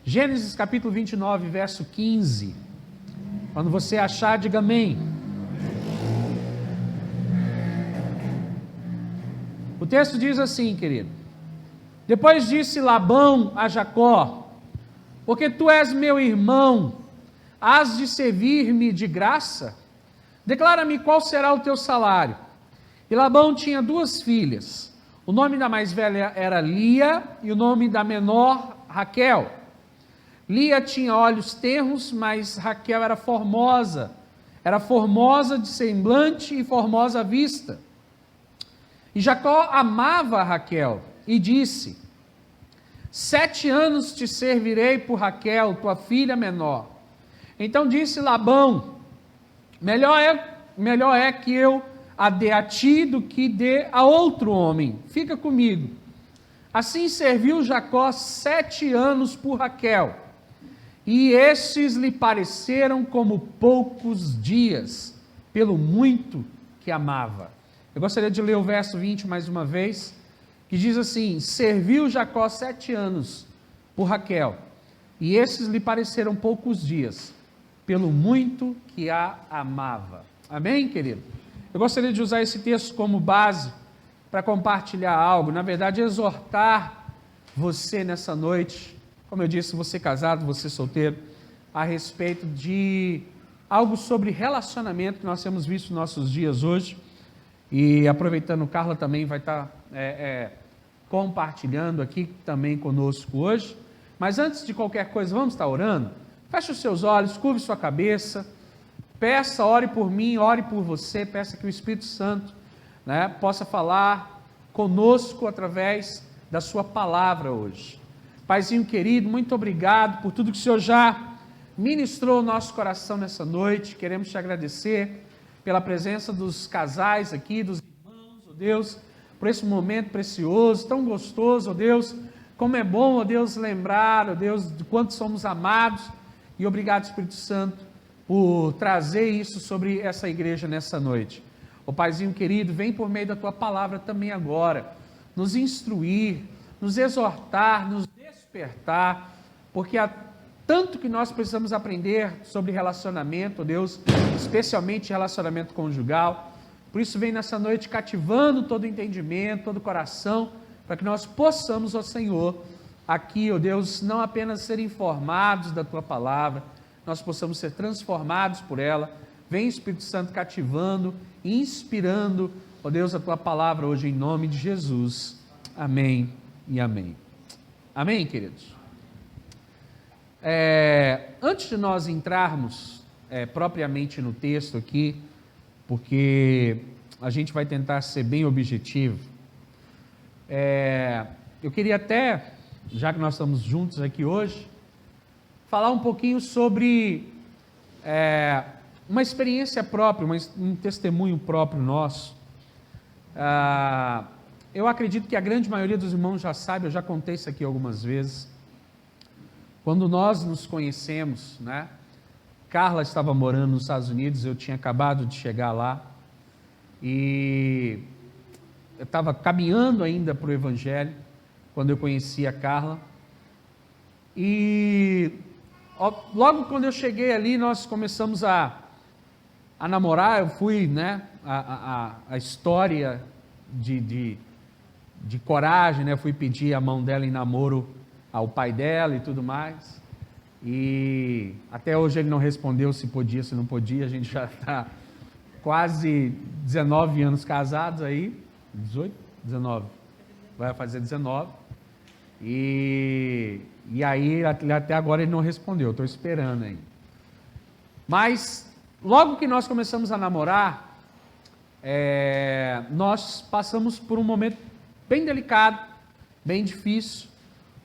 Gênesis capítulo 29, verso 15. Quando você achar, diga amém. O texto diz assim, querido: depois disse Labão a Jacó: porque tu és meu irmão, hás de servir-me de graça? Declara-me qual será o teu salário. E Labão tinha duas filhas. O nome da mais velha era Lia e o nome da menor Raquel. Lia tinha olhos tenros, mas Raquel era formosa de semblante e formosa à vista. E Jacó amava Raquel e disse: 7 anos te servirei por Raquel, tua filha menor. Então disse Labão: melhor é que eu a dê a ti do que dê a outro homem. Fica comigo. Assim serviu Jacó 7 anos por Raquel, e estes lhe pareceram como poucos dias, pelo muito que amava. Eu gostaria de ler o verso 20 mais uma vez, que diz assim: serviu Jacó 7 anos por Raquel, e estes lhe pareceram poucos dias, pelo muito que a amava. Amém, querido? Eu gostaria de usar esse texto como base para compartilhar algo, na verdade, exortar você nessa noite, como eu disse, você casado, você solteiro, a respeito de algo sobre relacionamento que nós temos visto nos nossos dias hoje, e aproveitando, Carla também vai estar compartilhando aqui também conosco hoje. Mas antes de qualquer coisa, vamos estar orando? Feche os seus olhos, curve sua cabeça, peça, ore por mim, ore por você, peça que o Espírito Santo, possa falar conosco através da sua palavra hoje. Paizinho querido, muito obrigado por tudo que o Senhor já ministrou o nosso coração nessa noite. Queremos te agradecer pela presença dos casais aqui, dos irmãos, ó Deus, por esse momento precioso, tão gostoso, ó Deus. Como é bom, ó Deus, lembrar, ó Deus, de quanto somos amados. E obrigado, Espírito Santo, por trazer isso sobre essa igreja nessa noite. Ó Paizinho querido, vem por meio da tua palavra também agora, nos instruir, nos exortar, nos despertar, porque há tanto que nós precisamos aprender sobre relacionamento, ó Deus, especialmente relacionamento conjugal. Por isso vem nessa noite cativando todo o entendimento, todo o coração, para que nós possamos, ó Senhor, aqui, ó Deus, não apenas ser informados da tua palavra, nós possamos ser transformados por ela. Vem, Espírito Santo, cativando, inspirando, ó Deus, a tua palavra hoje em nome de Jesus. Amém e amém. Amém, queridos? Antes de nós entrarmos propriamente no texto aqui, porque a gente vai tentar ser bem objetivo, eu queria até, já que nós estamos juntos aqui hoje, falar um pouquinho sobre uma experiência própria, um testemunho próprio nosso. Eu acredito que a grande maioria dos irmãos já sabe, eu já contei isso aqui algumas vezes. Quando nós nos conhecemos, Carla estava morando nos Estados Unidos, eu tinha acabado de chegar lá, e eu estava caminhando ainda para o Evangelho, quando eu conheci a Carla, e logo quando eu cheguei ali, nós começamos a namorar. Eu fui, a história de coragem, fui pedir a mão dela em namoro ao pai dela e tudo mais, e até hoje ele não respondeu se podia, se não podia. A gente já está quase 19 anos casados aí, 18, 19, vai fazer 19, e aí até agora ele não respondeu, estou esperando aí. Mas logo que nós começamos a namorar, nós passamos por um momento bem delicado, bem difícil,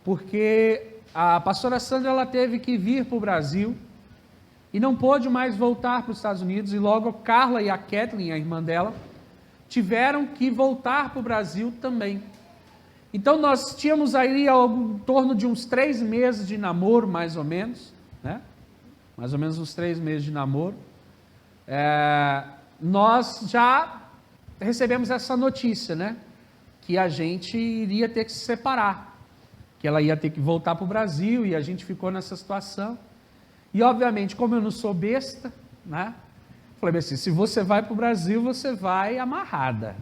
porque a pastora Sandra, ela teve que vir para o Brasil e não pôde mais voltar para os Estados Unidos, e logo a Carla e a Kathleen, a irmã dela, tiveram que voltar para o Brasil também. Então nós tínhamos aí em torno de uns 3 meses de namoro, mais ou menos, mais ou menos uns 3 meses de namoro. Nós já recebemos essa notícia, que a gente iria ter que se separar, que ela ia ter que voltar para o Brasil, e a gente ficou nessa situação. E, obviamente, como eu não sou besta, né? Falei assim, se você vai para o Brasil, você vai amarrada.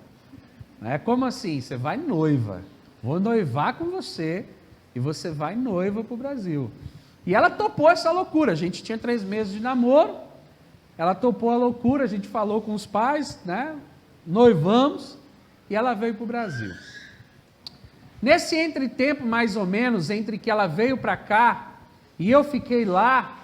Né? Como assim? Você vai noiva. Vou noivar com você, e você vai noiva para o Brasil. E ela topou essa loucura. A gente tinha 3 meses de namoro, ela topou a loucura, a gente falou com os pais, né? Noivamos, e ela veio para o Brasil. Nesse entretempo, mais ou menos, entre que ela veio para cá e eu fiquei lá,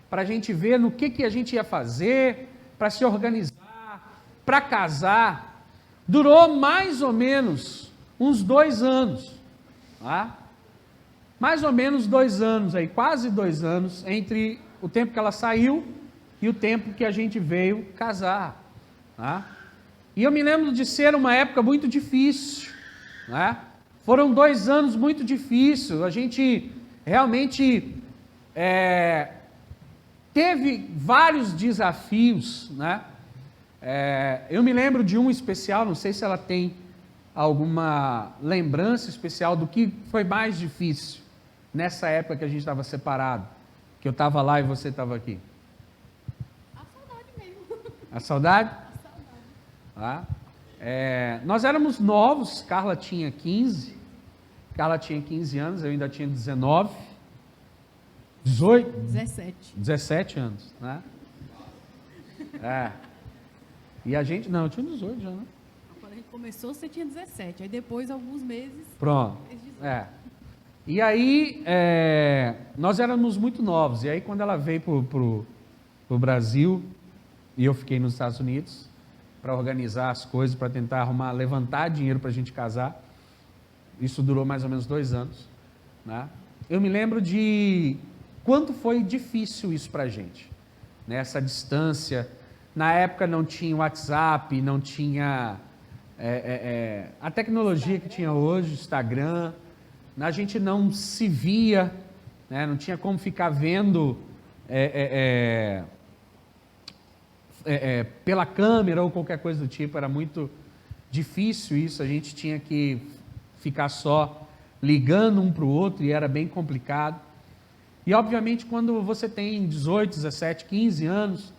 para a gente ver no que a gente ia fazer, para se organizar, para casar, durou mais ou menos uns 2 anos, tá? Mais ou menos 2 anos, aí, quase 2 anos, entre o tempo que ela saiu e o tempo que a gente veio casar. Tá? E eu me lembro de ser uma época muito difícil, né? Foram 2 anos muito difíceis, a gente realmente teve vários desafios, né? Eu me lembro de um especial, não sei se ela tem alguma lembrança especial do que foi mais difícil nessa época que a gente estava separado, que eu estava lá e você estava aqui. A saudade mesmo. A saudade? A saudade. Tá? Nós éramos novos, Carla tinha 15 anos, eu ainda tinha 19, 18, 17 anos, né? E a gente, não, eu tinha 18 já, né? Quando a gente começou, você tinha 17, aí depois, alguns meses... Pronto, E aí, nós éramos muito novos, e aí quando ela veio pro Brasil, e eu fiquei nos Estados Unidos, para organizar as coisas, para tentar levantar dinheiro para a gente casar. Isso durou mais ou menos 2 anos. Né? Eu me lembro de quanto foi difícil isso para a gente. Né? Essa distância. Na época não tinha WhatsApp, não tinha a tecnologia que tinha hoje, Instagram. A gente não se via, né? Não tinha como ficar vendo... pela câmera ou qualquer coisa do tipo, era muito difícil isso, a gente tinha que ficar só ligando um para o outro e era bem complicado. E obviamente quando você tem 18, 17, 15 anos,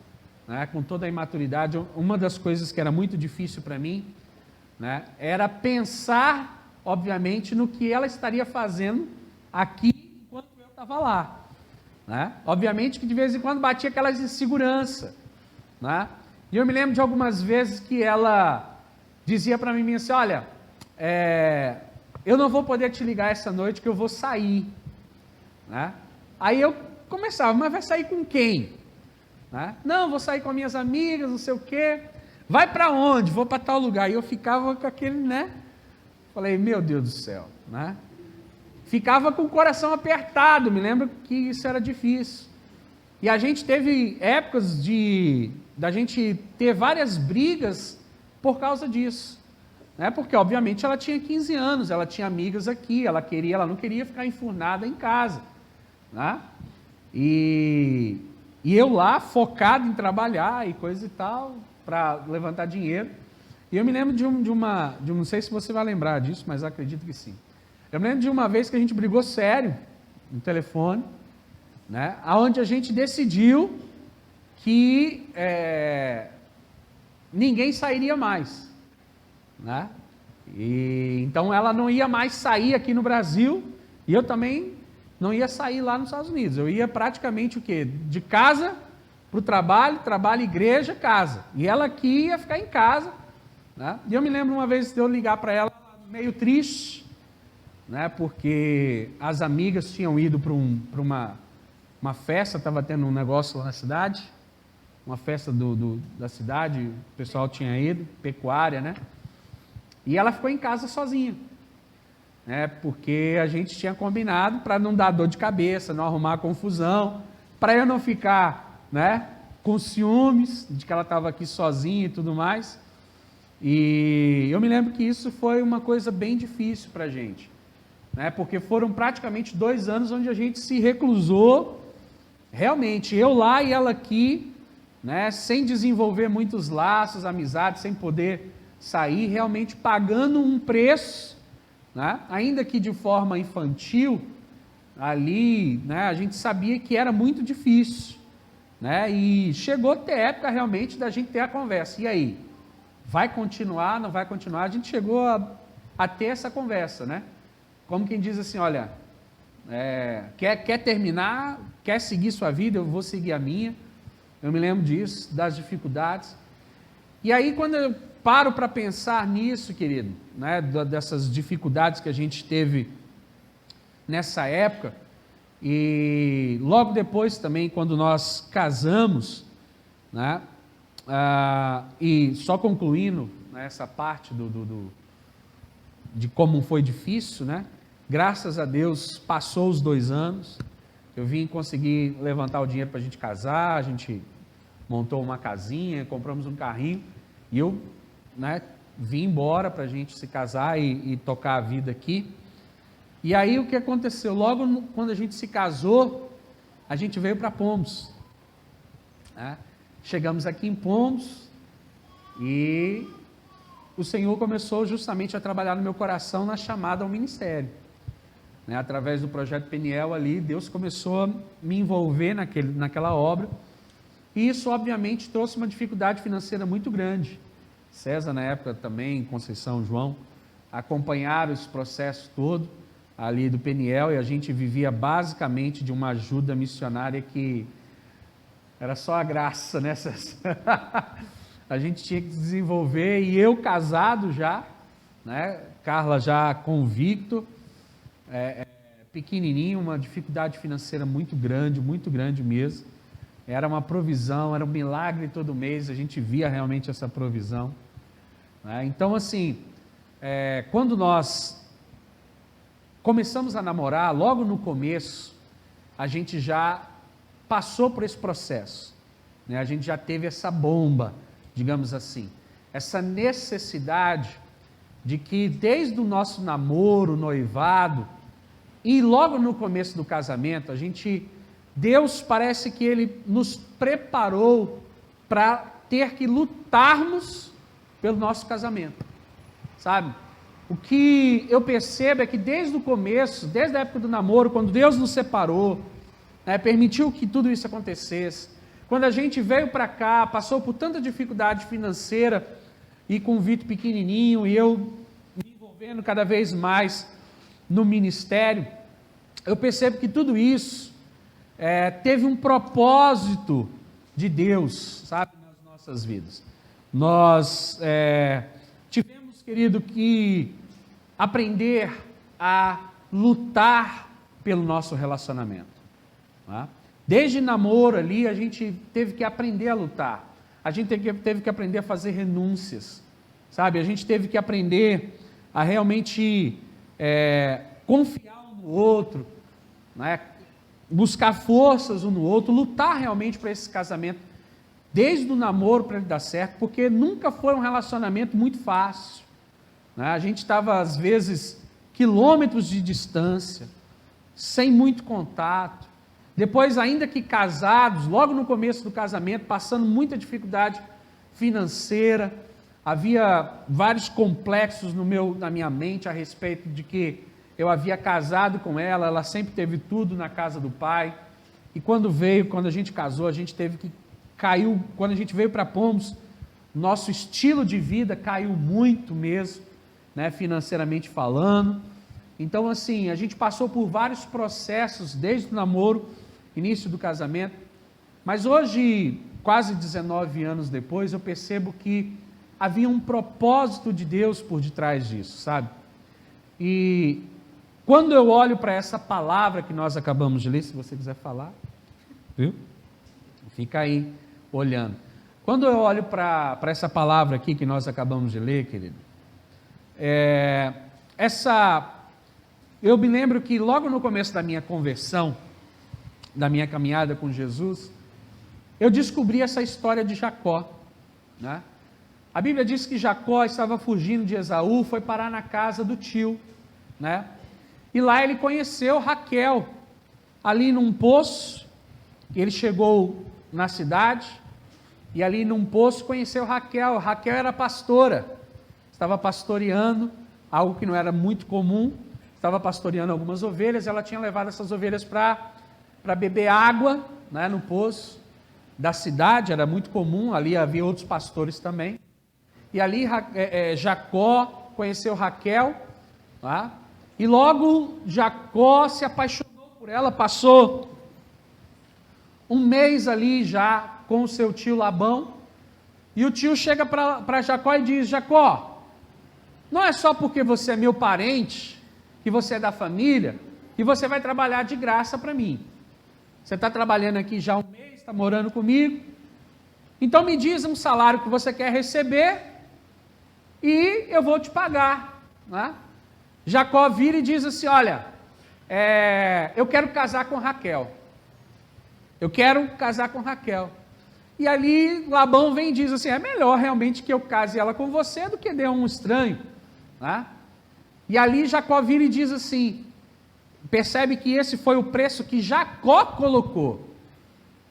né, com toda a imaturidade, uma das coisas que era muito difícil para mim, né, era pensar, obviamente, no que ela estaria fazendo aqui enquanto eu estava lá. Né? Obviamente que de vez em quando batia aquelas inseguranças. Né? E eu me lembro de algumas vezes que ela dizia para mim assim, olha, eu não vou poder te ligar essa noite que eu vou sair. Né? Aí eu começava, mas vai sair com quem? Né? Não, vou sair com minhas amigas, não sei o quê. Vai para onde? Vou para tal lugar. E eu ficava com aquele, né? Falei, meu Deus do céu. Né? Ficava com o coração apertado, me lembro que isso era difícil. E a gente teve épocas da gente ter várias brigas por causa disso. Né? Porque, obviamente, ela tinha 15 anos, ela tinha amigas aqui, ela não queria ficar enfurnada em casa. Né? E eu lá, focado em trabalhar e coisa e tal, para levantar dinheiro. E eu me lembro não sei se você vai lembrar disso, mas acredito que sim. Eu me lembro de uma vez que a gente brigou sério no telefone, né, onde a gente decidiu que ninguém sairia mais. Né? E, então ela não ia mais sair aqui no Brasil e eu também não ia sair lá nos Estados Unidos. Eu ia praticamente o quê? De casa para o trabalho, igreja, casa. E ela aqui ia ficar em casa. Né? E eu me lembro uma vez de eu ligar para ela meio triste, né, porque as amigas tinham ido para uma festa, estava tendo um negócio lá na cidade, uma festa da cidade, o pessoal tinha ido, pecuária, né? E ela ficou em casa sozinha, né? Porque a gente tinha combinado para não dar dor de cabeça, não arrumar confusão, para eu não ficar, né, com ciúmes de que ela estava aqui sozinha e tudo mais. E eu me lembro que isso foi uma coisa bem difícil para a gente, né? Porque foram praticamente 2 anos onde a gente se reclusou, realmente, eu lá e ela aqui, né? Sem desenvolver muitos laços, amizades, sem poder sair, realmente pagando um preço né? Ainda que de forma infantil, ali, né, a gente sabia que era muito difícil, né? E chegou a ter época realmente da gente ter a conversa. E aí? Vai continuar, não vai continuar? A gente chegou a ter essa conversa, né? Como quem diz assim, olha, quer terminar, quer seguir sua vida, eu vou seguir a minha. Eu me lembro disso, das dificuldades. E aí, quando eu paro para pensar nisso, querido, né, dessas dificuldades que a gente teve nessa época, e logo depois também, quando nós casamos, né, e só concluindo, né, essa parte de como foi difícil, né, graças a Deus passou os 2 anos, eu vim conseguir levantar o dinheiro para a gente casar, a gente montou uma casinha, compramos um carrinho, e eu, né, vim embora para a gente se casar e tocar a vida aqui. E aí o que aconteceu? Logo quando a gente se casou, a gente veio para Pombos, né? Chegamos aqui em Pombos e o Senhor começou justamente a trabalhar no meu coração na chamada ao ministério, né? Através do projeto Peniel ali, Deus começou a me envolver naquela obra, e isso obviamente trouxe uma dificuldade financeira muito grande. César na época também, Conceição, João, acompanharam esse processo todo ali do Peniel, e a gente vivia basicamente de uma ajuda missionária que era só a graça, né? A gente tinha que desenvolver, e eu casado já, né? Carla já convicto, pequenininho, uma dificuldade financeira muito grande mesmo. Era uma provisão, era um milagre todo mês, a gente via realmente essa provisão, né? Então assim, quando nós começamos a namorar, logo no começo, a gente já passou por esse processo, né? A gente já teve essa bomba, digamos assim, essa necessidade de que desde o nosso namoro, noivado, e logo no começo do casamento, Deus parece que Ele nos preparou para ter que lutarmos pelo nosso casamento, sabe? O que eu percebo é que desde o começo, desde a época do namoro, quando Deus nos separou, né, permitiu que tudo isso acontecesse, quando a gente veio para cá, passou por tanta dificuldade financeira, e com o Vitor pequenininho, e eu me envolvendo cada vez mais no ministério, eu percebo que tudo isso teve um propósito de Deus, sabe, nas nossas vidas. Nós tivemos, querido, que aprender a lutar pelo nosso relacionamento, tá? Desde namoro ali, a gente teve que aprender a lutar, a gente teve que aprender a fazer renúncias, sabe, a gente teve que aprender a realmente confiar um no outro, né? Buscar forças um no outro, lutar realmente para esse casamento, desde o namoro para ele dar certo, porque nunca foi um relacionamento muito fácil, né? A gente estava às vezes quilômetros de distância, sem muito contato, depois ainda que casados, logo no começo do casamento, passando muita dificuldade financeira, havia vários complexos na minha mente a respeito de que eu havia casado com ela, ela sempre teve tudo na casa do pai, e quando a gente casou, a gente teve que, quando a gente veio para Pombos, nosso estilo de vida caiu muito mesmo, né, financeiramente falando. Então assim, a gente passou por vários processos, desde o namoro, início do casamento, mas hoje, quase 19 anos depois, eu percebo que havia um propósito de Deus por detrás disso, sabe? E quando eu olho para essa palavra que nós acabamos de ler, se você quiser falar, viu? Fica aí olhando. Quando eu olho para essa palavra aqui que nós acabamos de ler, querido, eu me lembro que logo no começo da minha conversão, da minha caminhada com Jesus, eu descobri essa história de Jacó, né? A Bíblia diz que Jacó estava fugindo de Esaú, foi parar na casa do tio, né? E lá ele conheceu Raquel, ali num poço. Ele chegou na cidade, e ali num poço conheceu Raquel. Raquel era pastora, estava pastoreando algo que não era muito comum, estava pastoreando algumas ovelhas, ela tinha levado essas ovelhas para beber água, né, no poço da cidade, era muito comum, ali havia outros pastores também, e ali Jacó conheceu Raquel, tá? E logo Jacó se apaixonou por ela, passou um mês ali já com o seu tio Labão, e o tio chega para Jacó e diz: Jacó, não é só porque você é meu parente, que você é da família, que você vai trabalhar de graça para mim. Você está trabalhando aqui já um mês, está morando comigo, então me diz um salário que você quer receber e eu vou te pagar, né? Jacó vira e diz assim: olha, eu quero casar com Raquel. Eu quero casar com Raquel. E ali Labão vem e diz assim: é melhor realmente que eu case ela com você do que dê um estranho, né? E ali Jacó vira e diz assim, percebe que esse foi o preço que Jacó colocou.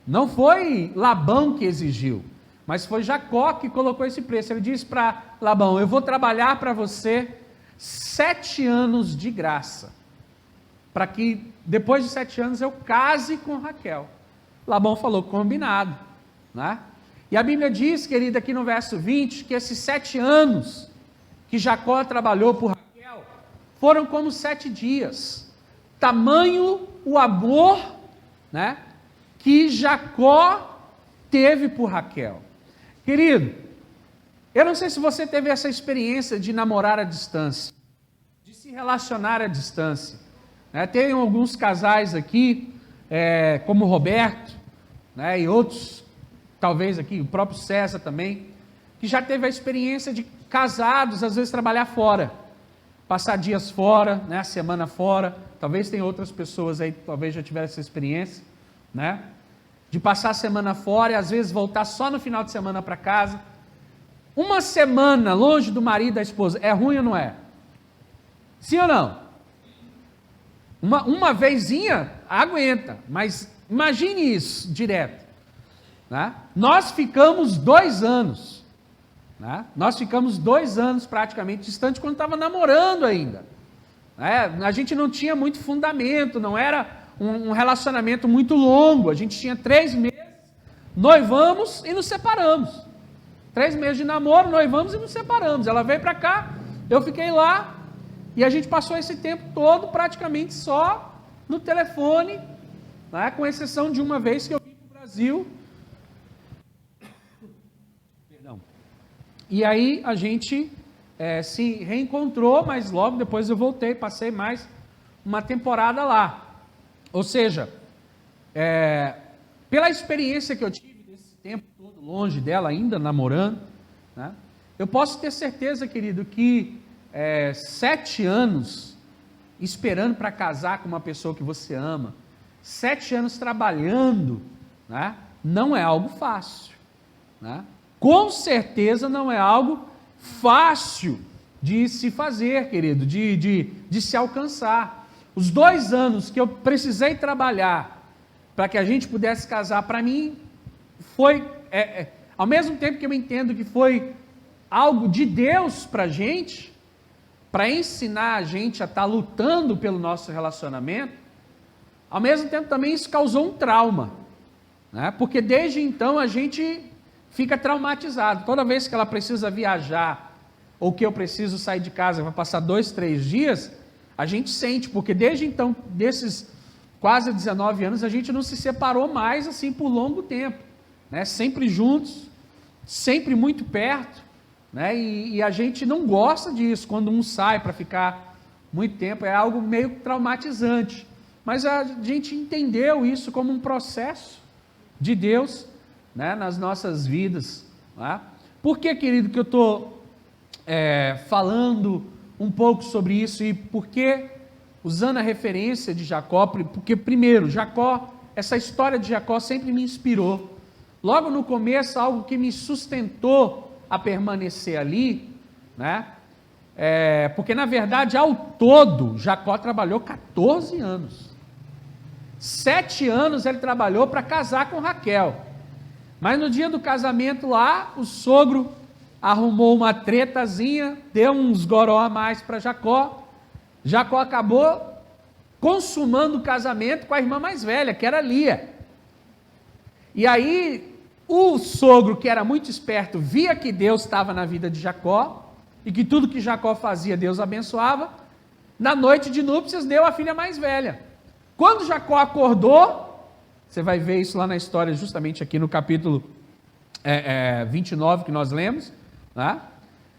Não foi Labão que exigiu, mas foi Jacó que colocou esse preço. Ele diz para Labão: eu vou trabalhar para você 7 anos de graça, para que depois de 7 anos eu case com Raquel. Labão falou: combinado, né? E a Bíblia diz, querida, aqui no verso 20, que esses 7 anos que Jacó trabalhou por Raquel foram como 7 dias. Tamanho o amor, né, que Jacó teve por Raquel. Querido, eu não sei se você teve essa experiência de namorar à distância, de se relacionar à distância, né? Tem alguns casais aqui, como o Roberto, né, e outros, talvez aqui, o próprio César também, que já teve a experiência de casados, às vezes trabalhar fora, passar dias fora, né, a semana fora. Talvez tenha outras pessoas aí que talvez já tiveram essa experiência, né, de passar a semana fora e às vezes voltar só no final de semana para casa. Uma semana longe do marido e da esposa, é ruim ou não é? Sim ou não? Uma vezinha aguenta, mas imagine isso direto, né? Nós ficamos 2 anos, né? Nós ficamos 2 anos praticamente distante quando estava namorando ainda, né? A gente não tinha muito fundamento, não era um relacionamento muito longo, a gente tinha 3 meses, noivamos e nos separamos. 3 meses de namoro, noivamos e nos separamos. Ela veio para cá, eu fiquei lá, e a gente passou esse tempo todo praticamente só no telefone, né, com exceção de uma vez que eu vim para o Brasil. Perdão. E aí a gente se reencontrou, mas logo depois eu voltei, passei mais uma temporada lá. Ou seja, pela experiência que eu tive desse tempo todo longe dela, ainda namorando, né, eu posso ter certeza, querido, que 7 anos esperando para casar com uma pessoa que você ama, 7 anos trabalhando, né, não é algo fácil, né? Com certeza não é algo fácil de se fazer, querido, de se alcançar. Os 2 anos que eu precisei trabalhar para que a gente pudesse casar, para mim, foi, ao mesmo tempo que eu entendo que foi algo de Deus para a gente, para ensinar a gente a estar lutando pelo nosso relacionamento, ao mesmo tempo também isso causou um trauma, né? Porque desde então a gente fica traumatizado. Toda vez que ela precisa viajar, ou que eu preciso sair de casa, vai passar 2, 3 dias, a gente sente, porque desde então, desses quase 19 anos, a gente não se separou mais assim por longo tempo, né? Sempre juntos, sempre muito perto, né? E a gente não gosta disso, quando um sai para ficar muito tempo, é algo meio traumatizante, mas a gente entendeu isso como um processo de Deus, né, nas nossas vidas, né? Por que, querido, que eu estou falando um pouco sobre isso, e por que, usando a referência de Jacó, porque primeiro, Jacó, essa história de Jacó sempre me inspirou, logo no começo, algo que me sustentou a permanecer ali, né? Porque na verdade, ao todo, Jacó trabalhou 14 anos, 7 anos ele trabalhou para casar com Raquel, mas no dia do casamento lá, o sogro arrumou uma tretazinha, deu uns goró a mais para Jacó. Jacó acabou consumando o casamento com a irmã mais velha, que era Lia. E aí, o sogro, que era muito esperto, via que Deus estava na vida de Jacó, e que tudo que Jacó fazia, Deus abençoava. Na noite de núpcias, deu a filha mais velha. Quando Jacó acordou, você vai ver isso lá na história, justamente aqui no capítulo 29 que nós lemos, né?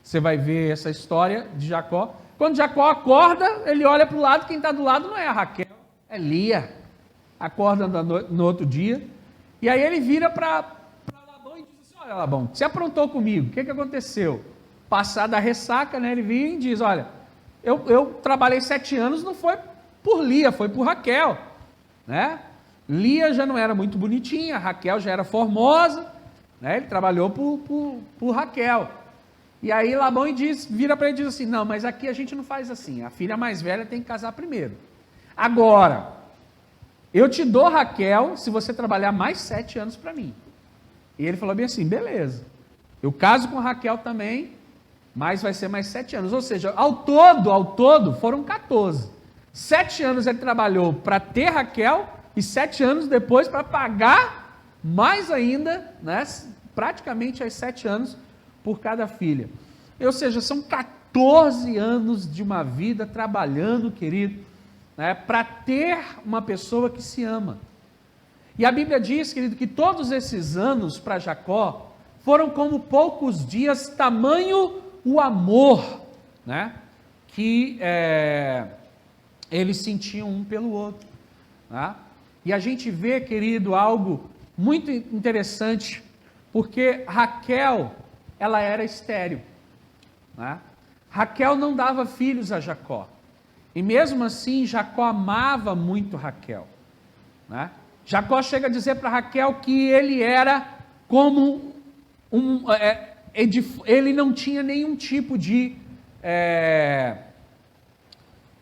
Você vai ver essa história de Jacó. Quando Jacó acorda, ele olha para o lado, quem está do lado não é a Raquel, é Lia. Acorda no outro dia, e aí ele vira para Labão e diz assim: olha, Labão, você aprontou comigo, o que aconteceu? Passada a ressaca, né, ele vira e diz: olha, eu trabalhei 7 anos, não foi por Lia, foi por Raquel, né? Lia já não era muito bonitinha, Raquel já era formosa, né? Ele trabalhou por Raquel. E aí Labão vira para ele e diz assim: não, mas aqui a gente não faz assim, a filha mais velha tem que casar primeiro. Agora, eu te dou Raquel se você trabalhar mais 7 anos para mim. E ele falou bem assim: beleza, eu caso com Raquel também, mas vai ser mais 7 anos. Ou seja, ao todo foram 14. 7 anos ele trabalhou para ter Raquel e 7 anos depois para pagar mais ainda, né, praticamente aos 7 anos por cada filha. Ou seja, são 14 anos de uma vida trabalhando, querido, né, para ter uma pessoa que se ama. E a Bíblia diz, querido, que todos esses anos para Jacó foram como poucos dias, tamanho o amor, né, que eles sentiam um pelo outro. Né? E a gente vê, querido, algo muito interessante, porque Raquel, ela era estéril. Né? Raquel não dava filhos a Jacó. E mesmo assim, Jacó amava muito Raquel. Né? Jacó chega a dizer para Raquel que ele era como ele não tinha nenhum tipo de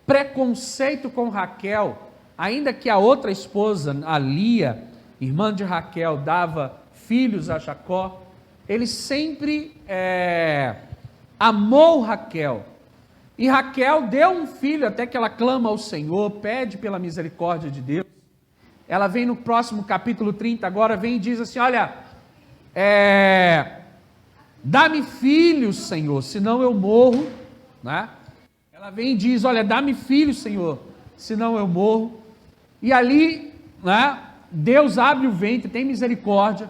preconceito com Raquel, ainda que a outra esposa, a Lia, irmã de Raquel, dava filhos a Jacó, ele sempre amou Raquel. E Raquel deu um filho, até que ela clama ao Senhor, pede pela misericórdia de Deus. Ela vem no próximo capítulo 30, agora vem e diz assim: olha, dá-me filhos, Senhor, senão eu morro. Né? Ela vem e diz: olha, dá-me filhos, Senhor, senão eu morro. E ali, né, Deus abre o ventre, tem misericórdia,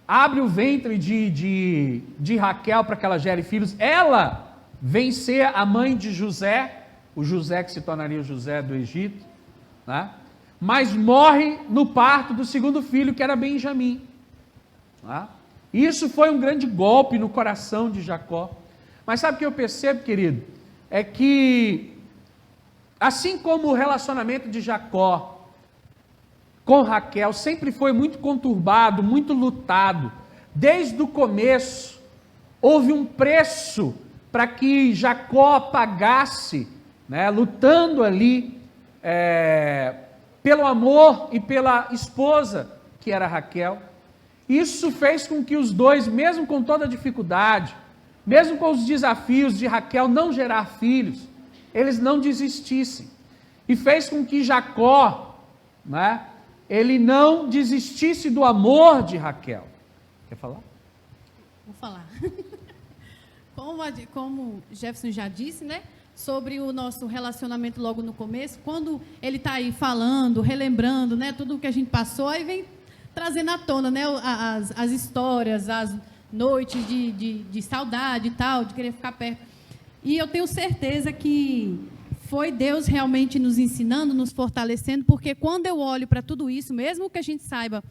abre o ventre de Raquel para que ela gere filhos. Ela vem ser a mãe de José, o José que se tornaria o José do Egito, né? Mas morre no parto do segundo filho, que era Benjamim. Né? Isso foi um grande golpe no coração de Jacó. Mas sabe o que eu percebo, querido? É que, assim como o relacionamento de Jacó com Raquel sempre foi muito conturbado, muito lutado, desde o começo, houve um preço para que Jacó pagasse, né, lutando ali, pelo amor e pela esposa, que era Raquel. Isso fez com que os dois, mesmo com toda a dificuldade, mesmo com os desafios de Raquel não gerar filhos, eles não desistissem. E fez com que Jacó, né, ele não desistisse do amor de Raquel. Quer falar? Vou falar. Como Jefferson já disse, né, sobre o nosso relacionamento logo no começo, quando ele está aí falando, relembrando, né, tudo o que a gente passou, aí vem trazendo à tona, né, as histórias, as noites de saudade e tal, de querer ficar perto. E eu tenho certeza que foi Deus realmente nos ensinando, nos fortalecendo, porque quando eu olho para tudo isso, mesmo que a gente saiba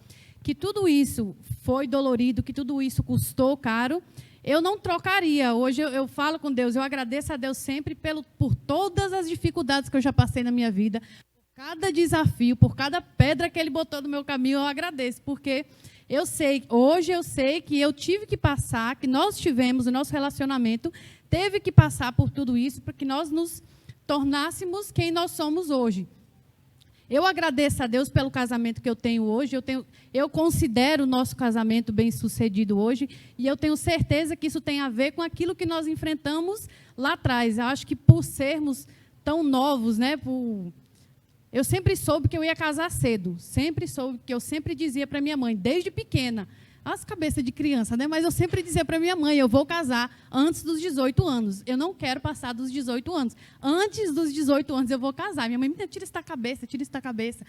que tudo isso foi dolorido, que tudo isso custou caro, eu não trocaria. Hoje eu falo com Deus, eu agradeço a Deus sempre por todas as dificuldades que eu já passei na minha vida, por cada desafio, por cada pedra que Ele botou no meu caminho, eu agradeço, porque hoje eu sei que eu tive que passar, que nós tivemos, o nosso relacionamento teve que passar por tudo isso, para que nós nos tornássemos quem nós somos hoje. Eu agradeço a Deus pelo casamento que eu tenho hoje. Eu considero o nosso casamento bem-sucedido hoje. E eu tenho certeza que isso tem a ver com aquilo que nós enfrentamos lá atrás. Eu acho que por sermos tão novos, né? Eu sempre soube que eu ia casar cedo. Sempre soube que eu sempre dizia para minha mãe, desde pequena. As cabeças de criança, né? Mas eu sempre dizia para minha mãe, eu vou casar antes dos 18 anos. Eu não quero passar dos 18 anos. Antes dos 18 anos eu vou casar. Minha mãe, tira esta cabeça, tira esta cabeça.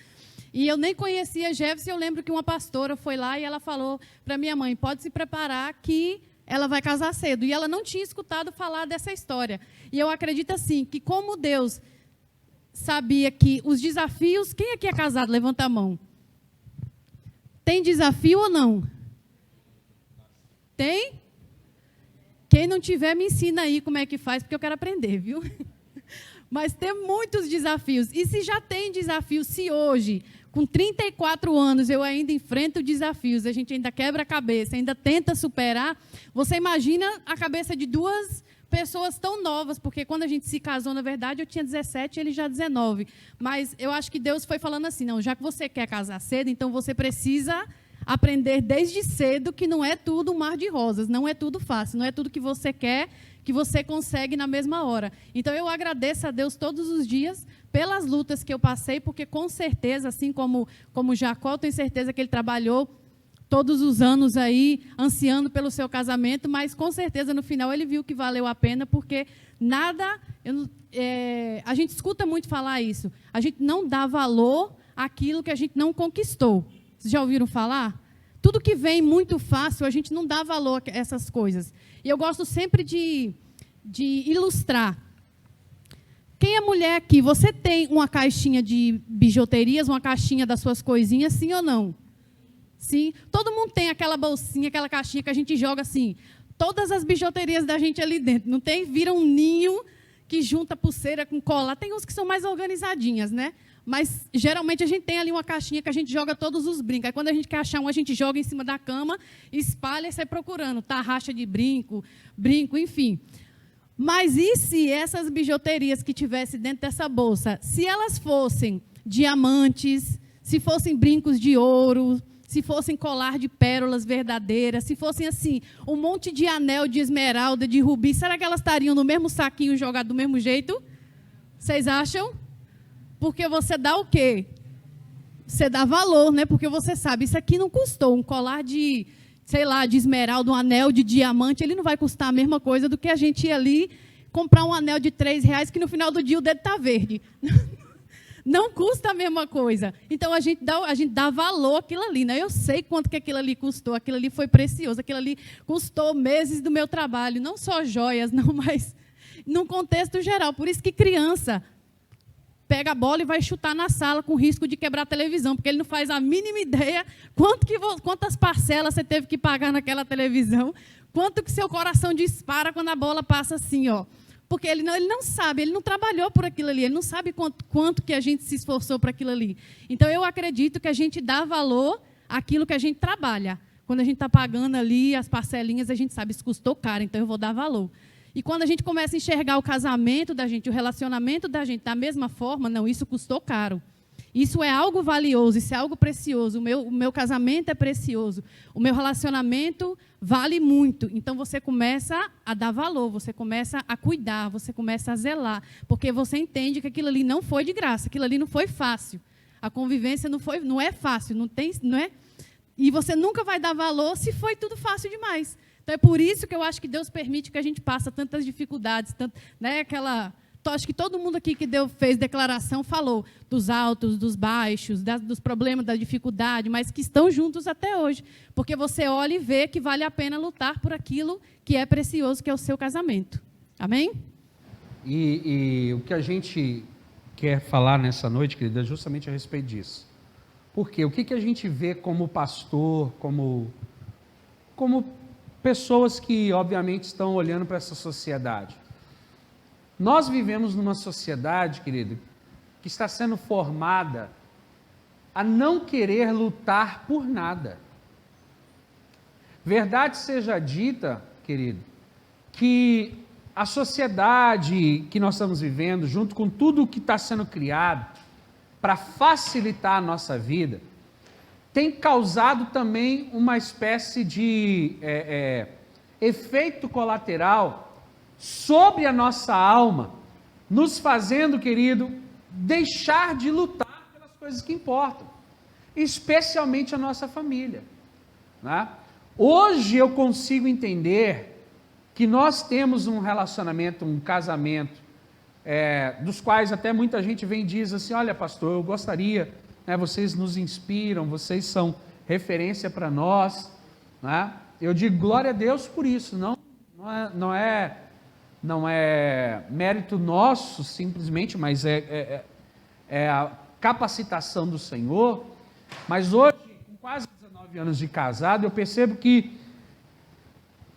E eu nem conhecia Jefferson, eu lembro que uma pastora foi lá e ela falou para minha mãe, pode se preparar que ela vai casar cedo. E ela não tinha escutado falar dessa história. E eu acredito assim, que como Deus sabia que os desafios... Quem aqui é casado? Levanta a mão. Tem desafio ou não? Tem? Quem não tiver, me ensina aí como é que faz, porque eu quero aprender, viu? Mas tem muitos desafios. E se já tem desafio, se hoje, com 34 anos, eu ainda enfrento desafios, a gente ainda quebra a cabeça, ainda tenta superar, você imagina a cabeça de duas pessoas tão novas, porque quando a gente se casou, na verdade, eu tinha 17 e ele já 19. Mas eu acho que Deus foi falando assim, não, já que você quer casar cedo, então você precisa... aprender desde cedo que não é tudo um mar de rosas, não é tudo fácil, não é tudo que você quer, que você consegue na mesma hora. Então, eu agradeço a Deus todos os dias pelas lutas que eu passei, porque com certeza, assim como Jacó, eu tenho certeza que ele trabalhou todos os anos aí, ansiando pelo seu casamento, mas com certeza no final ele viu que valeu a pena, porque nada, a gente escuta muito falar isso, a gente não dá valor àquilo que a gente não conquistou. Vocês já ouviram falar? Tudo que vem muito fácil, a gente não dá valor a essas coisas. E eu gosto sempre de ilustrar. Quem é mulher aqui? Você tem uma caixinha de bijuterias, uma caixinha das suas coisinhas, sim ou não? Sim. Todo mundo tem aquela bolsinha, aquela caixinha que a gente joga assim. Todas as bijuterias da gente ali dentro. Não tem? Vira um ninho que junta pulseira com cola. Tem uns que são mais organizadinhas, né? Mas, geralmente, a gente tem ali uma caixinha que a gente joga todos os brincos. Aí, quando a gente quer achar um, a gente joga em cima da cama, espalha e sai procurando. Tarraxa de brinco, enfim. Mas e se essas bijuterias que tivessem dentro dessa bolsa, se elas fossem diamantes, se fossem brincos de ouro, se fossem colar de pérolas verdadeiras, se fossem, assim, um monte de anel de esmeralda, de rubi, será que elas estariam no mesmo saquinho jogado do mesmo jeito? Vocês acham? Porque você dá o quê? Você dá valor, né? Porque você sabe, isso aqui não custou. Um colar de, sei lá, de esmeralda, um anel de diamante, ele não vai custar a mesma coisa do que a gente ir ali comprar um anel de R$3, que no final do dia o dedo está verde. Não custa a mesma coisa. Então, a gente dá valor àquilo ali, né? Eu sei quanto que aquilo ali custou, aquilo ali foi precioso, aquilo ali custou meses do meu trabalho, não só joias, não, mas num contexto geral. Por isso que criança... pega a bola e vai chutar na sala com risco de quebrar a televisão, porque ele não faz a mínima ideia quantas parcelas você teve que pagar naquela televisão, quanto que seu coração dispara quando a bola passa assim, ó. Porque ele não sabe, ele não trabalhou por aquilo ali, ele não sabe quanto que a gente se esforçou por aquilo ali. Então, eu acredito que a gente dá valor àquilo que a gente trabalha. Quando a gente está pagando ali as parcelinhas, a gente sabe, isso custou caro, então eu vou dar valor. E quando a gente começa a enxergar o casamento da gente, o relacionamento da gente da mesma forma, não, isso custou caro. Isso é algo valioso, isso é algo precioso. O meu casamento é precioso. O meu relacionamento vale muito. Então, você começa a dar valor, você começa a cuidar, você começa a zelar. Porque você entende que aquilo ali não foi de graça, aquilo ali não foi fácil. A convivência não é fácil, não é? E você nunca vai dar valor se foi tudo fácil demais. Então, é por isso que eu acho que Deus permite que a gente passe tantas dificuldades, né? Acho que todo mundo aqui que fez declaração falou dos altos, dos baixos, dos problemas, da dificuldade, mas que estão juntos até hoje. Porque você olha e vê que vale a pena lutar por aquilo que é precioso, que é o seu casamento. Amém? E o que a gente quer falar nessa noite, querida, é justamente a respeito disso. Por quê? O que a gente vê como pastor, como pessoas que, obviamente, estão olhando para essa sociedade? Nós vivemos numa sociedade, querido, que está sendo formada a não querer lutar por nada. Verdade seja dita, querido, que a sociedade que nós estamos vivendo, junto com tudo o que está sendo criado, para facilitar a nossa vida, tem causado também uma espécie de efeito colateral sobre a nossa alma, nos fazendo, querido, deixar de lutar pelas coisas que importam, especialmente a nossa família, né? Hoje eu consigo entender que nós temos um relacionamento, um casamento, dos quais até muita gente vem e diz assim, olha pastor, eu gostaria, né, vocês nos inspiram, vocês são referência para nós, né? Eu digo glória a Deus por isso, não é mérito nosso simplesmente, mas é a capacitação do Senhor. Mas hoje, com quase 19 anos de casado, eu percebo que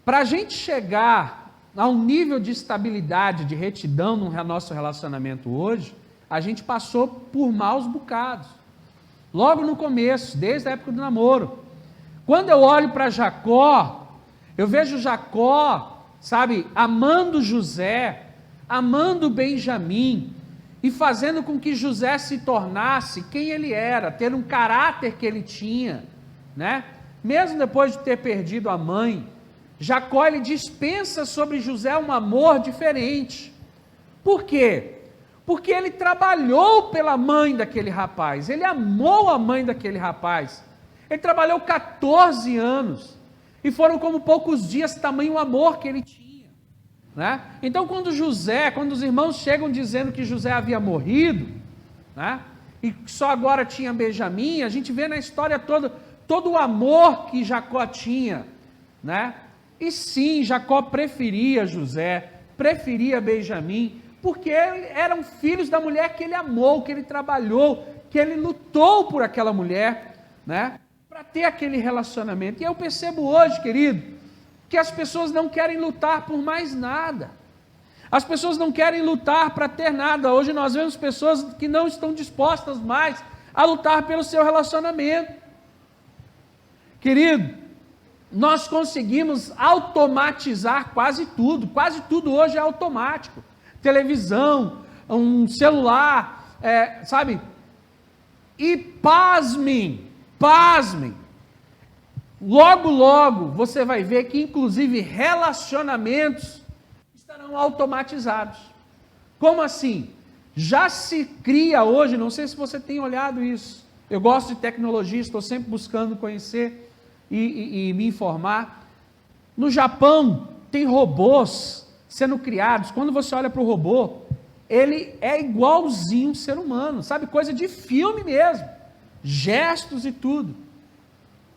para a gente chegar a um nível de estabilidade, de retidão no nosso relacionamento hoje, a gente passou por maus bocados. Logo no começo, desde a época do namoro. Quando eu olho para Jacó, eu vejo Jacó, sabe, amando José, amando Benjamim, e fazendo com que José se tornasse quem ele era, ter um caráter que ele tinha, né? Mesmo depois de ter perdido a mãe, Jacó ele dispensa sobre José um amor diferente. Por quê? Porque ele trabalhou pela mãe daquele rapaz, ele amou a mãe daquele rapaz, ele trabalhou 14 anos, e foram como poucos dias tamanho amor que ele tinha, né? Então quando os irmãos chegam dizendo que José havia morrido, né, e só agora tinha Benjamim, a gente vê na história toda, todo o amor que Jacó tinha, né? E sim, Jacó preferia José, preferia Benjamim, porque eram filhos da mulher que ele amou, que ele trabalhou, que ele lutou por aquela mulher, né, para ter aquele relacionamento. E eu percebo hoje, querido, que as pessoas não querem lutar por mais nada. As pessoas não querem lutar para ter nada. Hoje nós vemos pessoas que não estão dispostas mais a lutar pelo seu relacionamento. Querido, nós conseguimos automatizar quase tudo hoje é automático. Televisão, um celular, sabe? E pasmem, logo você vai ver que inclusive relacionamentos estarão automatizados. Como assim? Já se cria hoje, não sei se você tem olhado isso, eu gosto de tecnologia, estou sempre buscando conhecer e me informar. No Japão tem robôs sendo criados. Quando você olha para o robô, ele é igualzinho um ser humano, sabe, coisa de filme mesmo, gestos e tudo,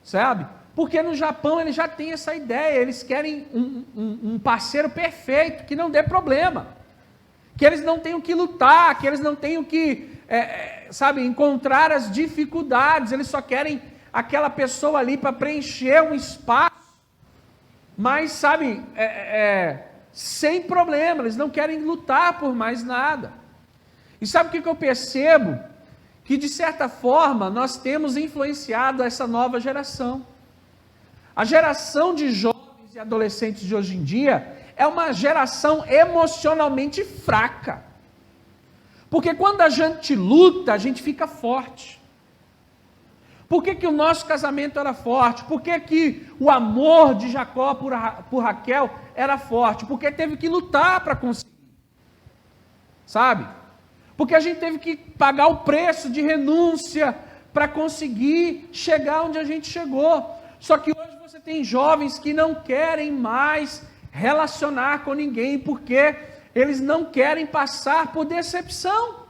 sabe, porque no Japão eles já têm essa ideia, eles querem um parceiro perfeito, que não dê problema, que eles não tenham que lutar, que eles não tenham que, sabe, encontrar as dificuldades, eles só querem aquela pessoa ali para preencher um espaço, mas, sabe, sem problema, eles não querem lutar por mais nada. E sabe o que eu percebo? Que de certa forma nós temos influenciado essa nova geração. A geração de jovens e adolescentes de hoje em dia é uma geração emocionalmente fraca. Porque quando a gente luta, a gente fica forte. Por que o nosso casamento era forte? Por que o amor de Jacó por Raquel era forte? Porque teve que lutar para conseguir, sabe? Porque a gente teve que pagar o preço de renúncia para conseguir chegar onde a gente chegou. Só que hoje você tem jovens que não querem mais relacionar com ninguém, porque eles não querem passar por decepção.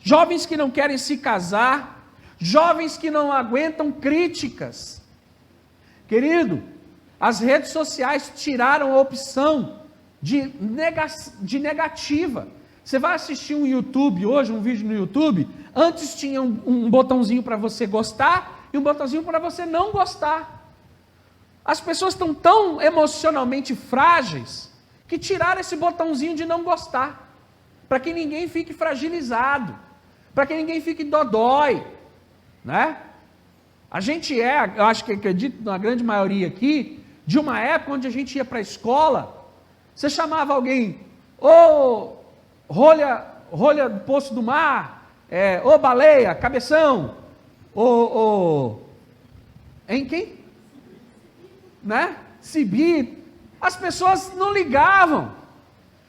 Jovens que não querem se casar, jovens que não aguentam críticas. Querido, as redes sociais tiraram a opção de negativa. Você vai assistir um YouTube hoje, um vídeo no YouTube, antes tinha um botãozinho para você gostar e um botãozinho para você não gostar. As pessoas estão tão emocionalmente frágeis que tiraram esse botãozinho de não gostar, para que ninguém fique fragilizado, para que ninguém fique dodói, né? A gente eu acho que acredito na grande maioria aqui, de uma época onde a gente ia para a escola, você chamava alguém, rolha do Poço do Mar, Ô baleia, cabeção, em quem? Né? Cibi. As pessoas não ligavam.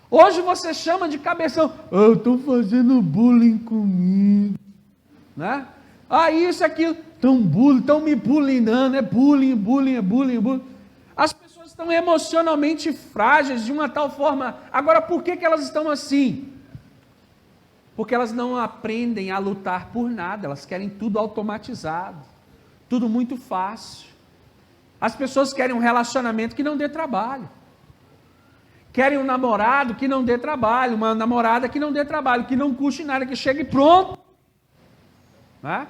Hoje você chama de cabeção. Eu estou fazendo bullying comigo. Né? Isso, aquilo. Estão me bullyingando. É bullying. As pessoas estão emocionalmente frágeis de uma tal forma. Agora, por que elas estão assim? Porque elas não aprendem a lutar por nada. Elas querem tudo automatizado. Tudo muito fácil. As pessoas querem um relacionamento que não dê trabalho. Querem um namorado que não dê trabalho, uma namorada que não dê trabalho, que não custe nada, que chegue pronto. Né?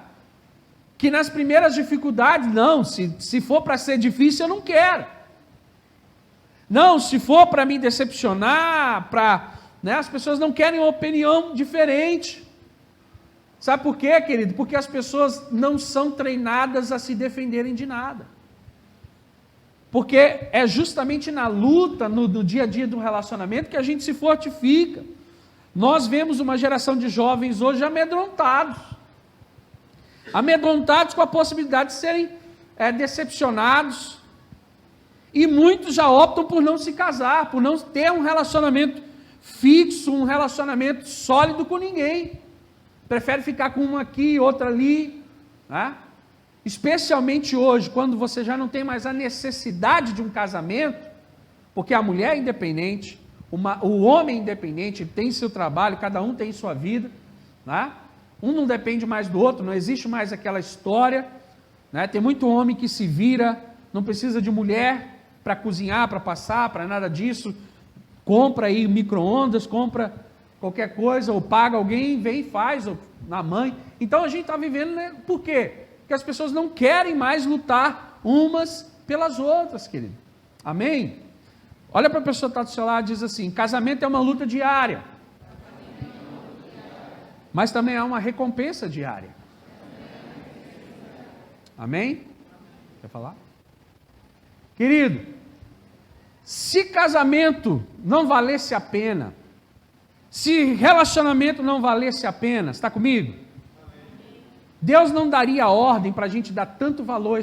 Que nas primeiras dificuldades, não, se for para ser difícil, eu não quero. Não, se for para me decepcionar, as pessoas não querem uma opinião diferente. Sabe por quê, querido? Porque as pessoas não são treinadas a se defenderem de nada. Porque é justamente na luta, no dia a dia do relacionamento, que a gente se fortifica. Nós vemos uma geração de jovens hoje amedrontados com a possibilidade de serem decepcionados, e muitos já optam por não se casar, por não ter um relacionamento fixo, um relacionamento sólido com ninguém, prefere ficar com uma aqui, outra ali, né? Especialmente hoje, quando você já não tem mais a necessidade de um casamento, porque a mulher é independente, o homem é independente, tem seu trabalho, cada um tem sua vida, né? Um não depende mais do outro, não existe mais aquela história, né? Tem muito homem que se vira, não precisa de mulher para cozinhar, para passar, para nada disso, compra aí micro-ondas, compra qualquer coisa, ou paga alguém, vem e faz, ou na mãe. Então a gente está vivendo, né? Por quê? Porque as pessoas não querem mais lutar umas pelas outras, querido. Amém? Olha para a pessoa que está do seu lado e diz assim: casamento é uma luta diária, mas também há uma recompensa diária. Amém? Quer falar? Querido, se casamento não valesse a pena, se relacionamento não valesse a pena, está comigo? Deus não daria ordem para a gente dar tanto valor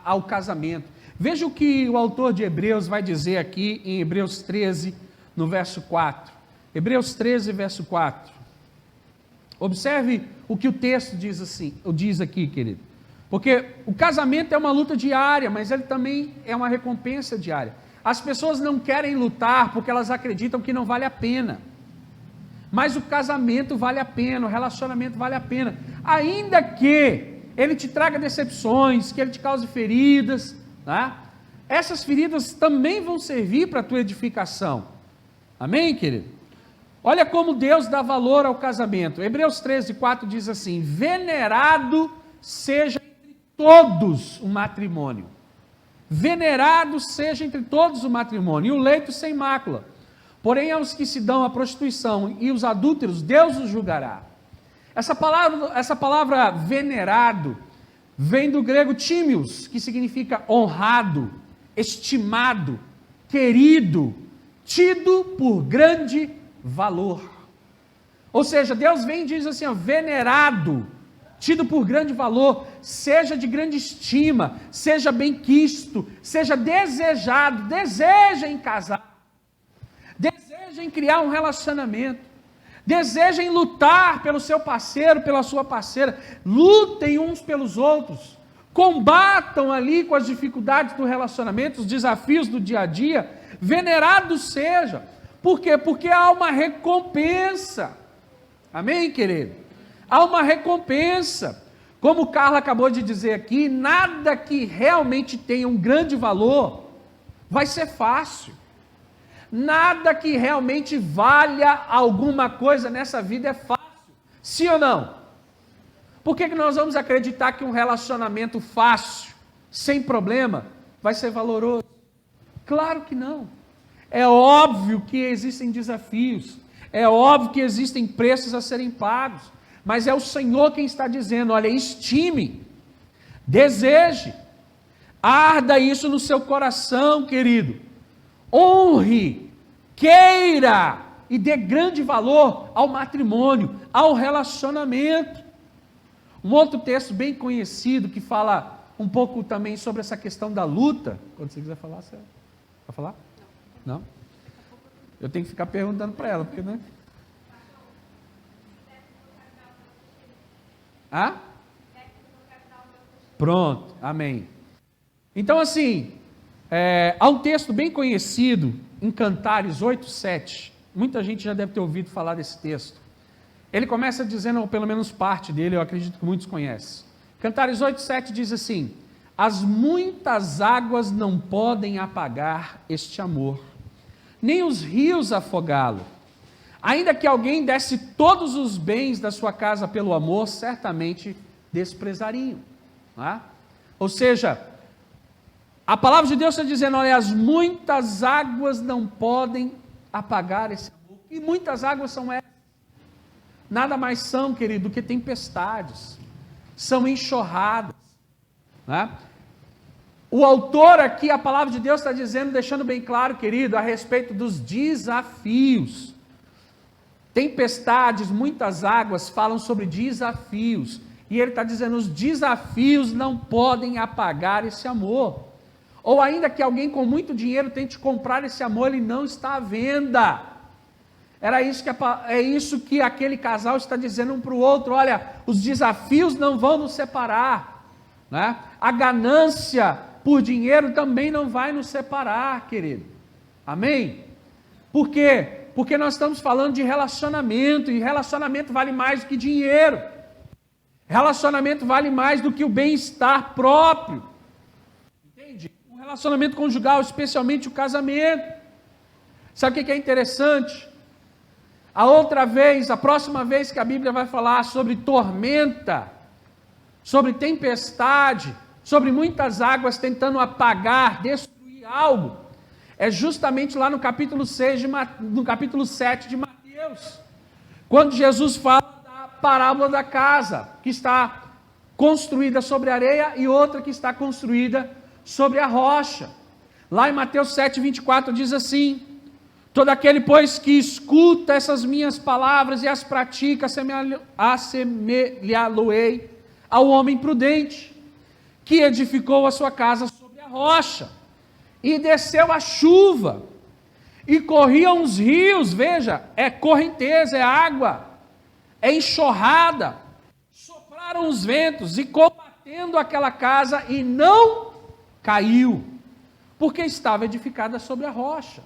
ao casamento. Veja o que o autor de Hebreus vai dizer aqui em Hebreus 13, no verso 4. Hebreus 13, verso 4. Observe o que o texto diz aqui, querido. Porque o casamento é uma luta diária, mas ele também é uma recompensa diária. As pessoas não querem lutar porque elas acreditam que não vale a pena. Mas o casamento vale a pena, o relacionamento vale a pena. Ainda que ele te traga decepções, que ele te cause feridas, né? Essas feridas também vão servir para a tua edificação. Amém, querido? Olha como Deus dá valor ao casamento. Hebreus 13, 4 diz assim: venerado seja entre todos o matrimônio. Venerado seja entre todos o matrimônio, e o leito sem mácula. Porém, aos que se dão à prostituição e os adúlteros, Deus os julgará. Essa palavra venerado vem do grego tímios, que significa honrado, estimado, querido, tido por grande valor. Ou seja, Deus vem e diz assim, venerado, tido por grande valor, seja de grande estima, seja bem-quisto, seja desejado, deseja em casar. Desejem criar um relacionamento, desejem lutar pelo seu parceiro, pela sua parceira, lutem uns pelos outros, combatam ali com as dificuldades do relacionamento, os desafios do dia a dia, venerado seja. Por quê? Porque há uma recompensa. Amém, querido? Há uma recompensa. Como Carla acabou de dizer aqui, nada que realmente tenha um grande valor vai ser fácil. Nada que realmente valha alguma coisa nessa vida é fácil. Sim ou não? Por que nós vamos acreditar que um relacionamento fácil, sem problema, vai ser valoroso? Claro que não. É óbvio que existem desafios. É óbvio que existem preços a serem pagos. Mas é o Senhor quem está dizendo, olha, estime, deseje, arda isso no seu coração, querido. Honre, queira e dê grande valor ao matrimônio, ao relacionamento. Um outro texto bem conhecido que fala um pouco também sobre essa questão da luta. Quando você quiser falar, você vai falar? Não? Eu tenho que ficar perguntando para ela, porque não é? Ah? Pronto, amém. Então assim, há um texto bem conhecido em Cantares 8:7. Muita gente já deve ter ouvido falar desse texto. Ele começa dizendo, ou pelo menos parte dele, eu acredito que muitos conhecem. Cantares 8:7 diz assim: as muitas águas não podem apagar este amor, nem os rios afogá-lo. Ainda que alguém desse todos os bens da sua casa pelo amor, certamente desprezariam. Não é? Ou seja, a palavra de Deus está dizendo, olha, as muitas águas não podem apagar esse amor. E muitas águas são essas? Nada mais são, querido, do que tempestades, são enxurradas. Né? O autor aqui, a palavra de Deus está dizendo, deixando bem claro, querido, a respeito dos desafios. Tempestades, muitas águas falam sobre desafios. E ele está dizendo, os desafios não podem apagar esse amor. Ou ainda que alguém com muito dinheiro tente comprar esse amor, ele não está à venda. É isso que aquele casal está dizendo um para o outro, olha, os desafios não vão nos separar. Né? A ganância por dinheiro também não vai nos separar, querido. Amém? Por quê? Porque nós estamos falando de relacionamento, e relacionamento vale mais do que dinheiro. Relacionamento vale mais do que o bem-estar próprio. Entende? O relacionamento conjugal, especialmente o casamento. Sabe o que é interessante? A próxima vez que a Bíblia vai falar sobre tormenta, sobre tempestade, sobre muitas águas tentando apagar, destruir algo, é justamente lá no capítulo 7 de Mateus, quando Jesus fala da parábola da casa, que está construída sobre areia e outra que está construída sobre a rocha. Lá em Mateus 7:24 diz assim: todo aquele, pois, que escuta essas minhas palavras e as pratica, assemelhá-lo-ei ao homem prudente, que edificou a sua casa sobre a rocha, e desceu a chuva, e corriam os rios, veja, é correnteza, é água, é enxurrada, sopraram os ventos, e combatendo aquela casa, e não caiu, porque estava edificada sobre a rocha.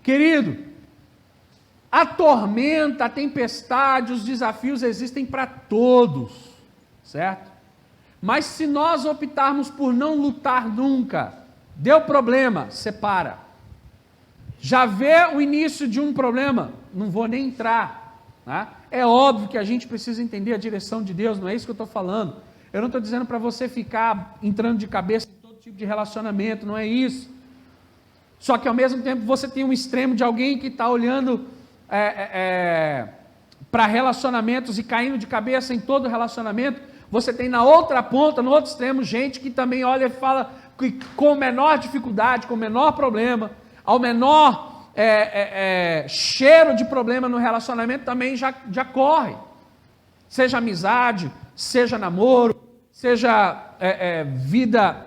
Querido, a tormenta, a tempestade, os desafios existem para todos, certo? Mas se nós optarmos por não lutar nunca, deu problema, separa. Já vê o início de um problema, não vou nem entrar. Né? É óbvio que a gente precisa entender a direção de Deus, não é isso que eu estou falando. Eu não estou dizendo para você ficar entrando de cabeça em todo tipo de relacionamento, não é isso. Só que ao mesmo tempo você tem um extremo de alguém que está olhando para relacionamentos e caindo de cabeça em todo relacionamento. Você tem na outra ponta, no outro extremo, gente que também olha e fala que com menor dificuldade, com menor problema, ao menor cheiro de problema no relacionamento também já corre. Seja amizade, seja namoro, seja vida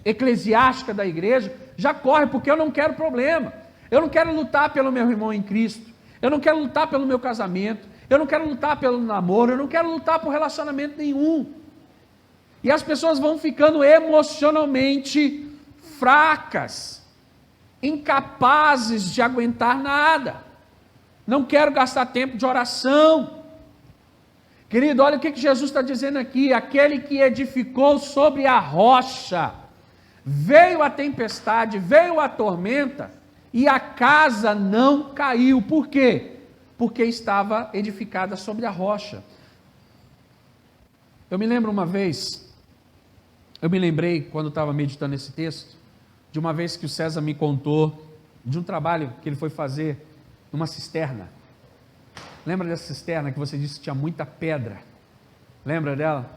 eclesiástica da igreja, já corre, porque eu não quero problema. Eu não quero lutar pelo meu irmão em Cristo. Eu não quero lutar pelo meu casamento. Eu não quero lutar pelo namoro. Eu não quero lutar por relacionamento nenhum. E as pessoas vão ficando emocionalmente fracas, incapazes de aguentar nada. Não quero gastar tempo de oração. Querido, olha o que Jesus está dizendo aqui. Aquele que edificou sobre a rocha, veio a tempestade, veio a tormenta, e a casa não caiu. Por quê? Porque estava edificada sobre a rocha. Eu me lembro uma vez, eu me lembrei, quando estava meditando esse texto, de uma vez que o César me contou de um trabalho que ele foi fazer numa cisterna. Lembra dessa cisterna que você disse que tinha muita pedra? Lembra dela?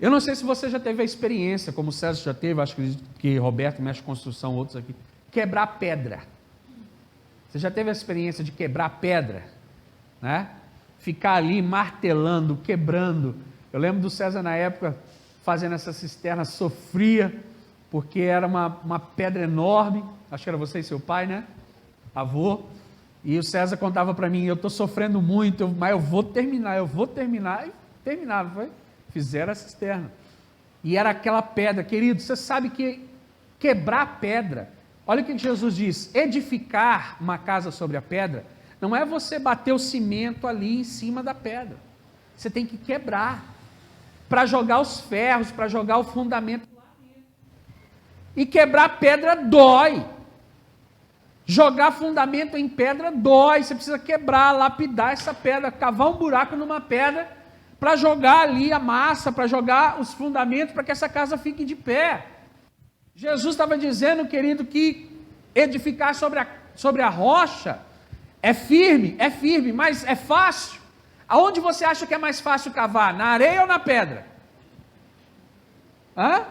Eu não sei se você já teve a experiência, como o César já teve, acho que Roberto mexe com construção, outros aqui, quebrar pedra. Você já teve a experiência de quebrar pedra, né? Ficar ali martelando, quebrando. Eu lembro do César na época fazendo essa cisterna, sofria, porque era uma pedra enorme. Acho que era você e seu pai, né? Avô. E o César contava para mim, eu estou sofrendo muito, mas eu vou terminar. E terminaram, foi? Fizeram a cisterna. E era aquela pedra, querido, você sabe que quebrar pedra, olha o que Jesus diz, edificar uma casa sobre a pedra, não é você bater o cimento ali em cima da pedra, você tem que quebrar, para jogar os ferros, para jogar o fundamento lá dentro. E quebrar pedra dói, jogar fundamento em pedra dói, você precisa quebrar, lapidar essa pedra, cavar um buraco numa pedra, para jogar ali a massa, para jogar os fundamentos, para que essa casa fique de pé. Jesus estava dizendo, querido, que edificar sobre a rocha é firme, mas é fácil. Aonde você acha que é mais fácil cavar? Na areia ou na pedra? Hã?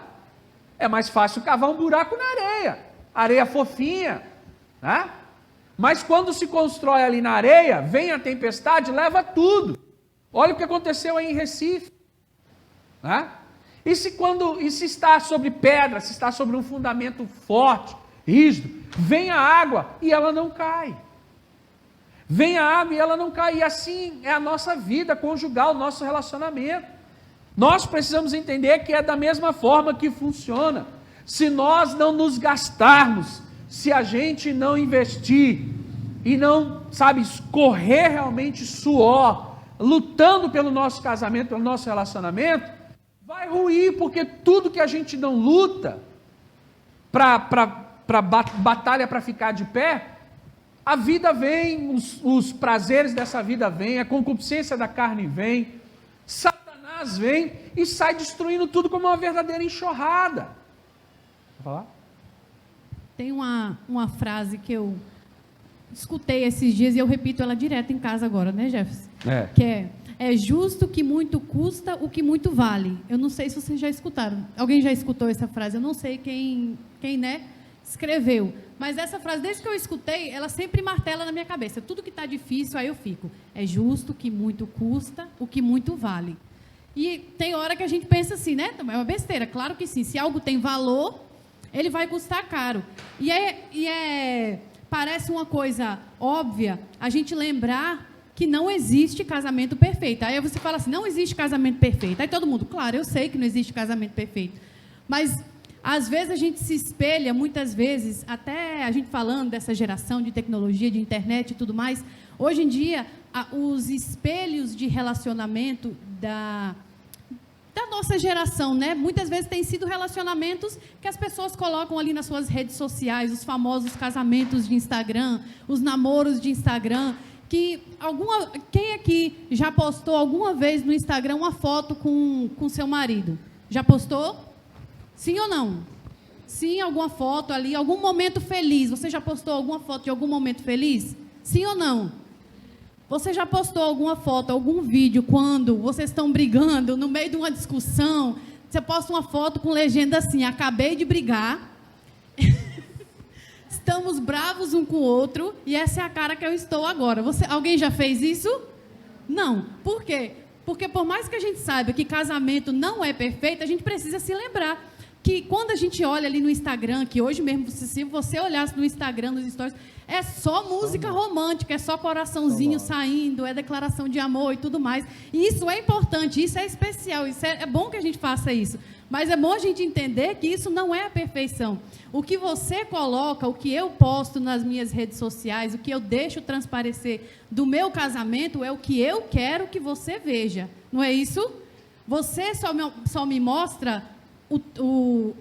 É mais fácil cavar um buraco na areia fofinha, né? Mas quando se constrói ali na areia, vem a tempestade, leva tudo. Olha o que aconteceu aí em Recife, né? E se está sobre pedra, se está sobre um fundamento forte, rígido, vem a água e ela não cai. Vem a água e ela não cai. E assim é a nossa vida conjugal, o nosso relacionamento. Nós precisamos entender que é da mesma forma que funciona. Se nós não nos gastarmos, se a gente não investir e não, escorrer realmente suor, lutando pelo nosso casamento, pelo nosso relacionamento, vai ruir, porque tudo que a gente não luta para batalha para ficar de pé, a vida vem, os prazeres dessa vida vêm, a concupiscência da carne vem, Satanás vem e sai destruindo tudo como uma verdadeira enxurrada. Quer falar? Tem uma frase que eu escutei esses dias e eu repito ela direto em casa agora, né, Jefferson? Que é justo que muito custa o que muito vale. Eu não sei se vocês já escutaram. Alguém já escutou essa frase? Eu não sei quem né, escreveu. Mas essa frase, desde que eu escutei, ela sempre martela na minha cabeça. Tudo que está difícil, aí eu fico. É justo que muito custa o que muito vale. E tem hora que a gente pensa assim, né? É uma besteira. Claro que sim. Se algo tem valor, ele vai custar caro. Parece uma coisa óbvia a gente lembrar que não existe casamento perfeito. Aí você fala assim, não existe casamento perfeito. Aí todo mundo, claro, eu sei que não existe casamento perfeito. Mas, às vezes, a gente se espelha, muitas vezes, até a gente falando dessa geração de tecnologia, de internet e tudo mais, hoje em dia, os espelhos de relacionamento da nossa geração, né? Muitas vezes têm sido relacionamentos que as pessoas colocam ali nas suas redes sociais, os famosos casamentos de Instagram, os namoros de Instagram, quem aqui já postou alguma vez no Instagram uma foto com seu marido? Já postou? Sim ou não? Sim, alguma foto ali, algum momento feliz. Você já postou alguma foto de algum momento feliz? Sim ou não? Você já postou alguma foto, algum vídeo, quando vocês estão brigando, no meio de uma discussão, você posta uma foto com legenda assim, acabei de brigar, estamos bravos um com o outro, e essa é a cara que eu estou agora. Alguém já fez isso? Não. Por quê? Porque por mais que a gente saiba que casamento não é perfeito, a gente precisa se lembrar que quando a gente olha ali no Instagram, que hoje mesmo, se você olhasse no Instagram, nos stories, é só música romântica, é só coraçãozinho saindo, é declaração de amor e tudo mais. E isso é importante, isso é especial, é bom que a gente faça isso. Mas é bom a gente entender que isso não é a perfeição. O que você coloca, o que eu posto nas minhas redes sociais, o que eu deixo transparecer do meu casamento é o que eu quero que você veja. Não é isso? Você só me mostra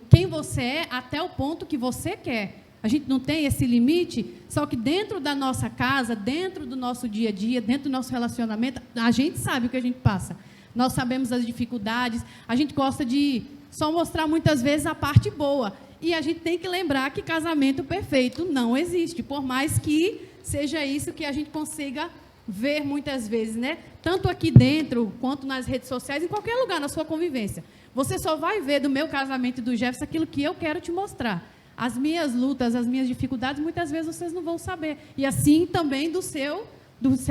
quem você é até o ponto que você quer. A gente não tem esse limite, só que dentro da nossa casa, dentro do nosso dia a dia, dentro do nosso relacionamento, a gente sabe o que a gente passa. Nós sabemos as dificuldades, a gente gosta de só mostrar muitas vezes a parte boa. E a gente tem que lembrar que casamento perfeito não existe, por mais que seja isso que a gente consiga ver muitas vezes, né? Tanto aqui dentro, quanto nas redes sociais, em qualquer lugar na sua convivência. Você só vai ver do meu casamento e do Jefferson aquilo que eu quero te mostrar. as minhas lutas, as minhas dificuldades, muitas vezes vocês não vão saber. E assim também do seu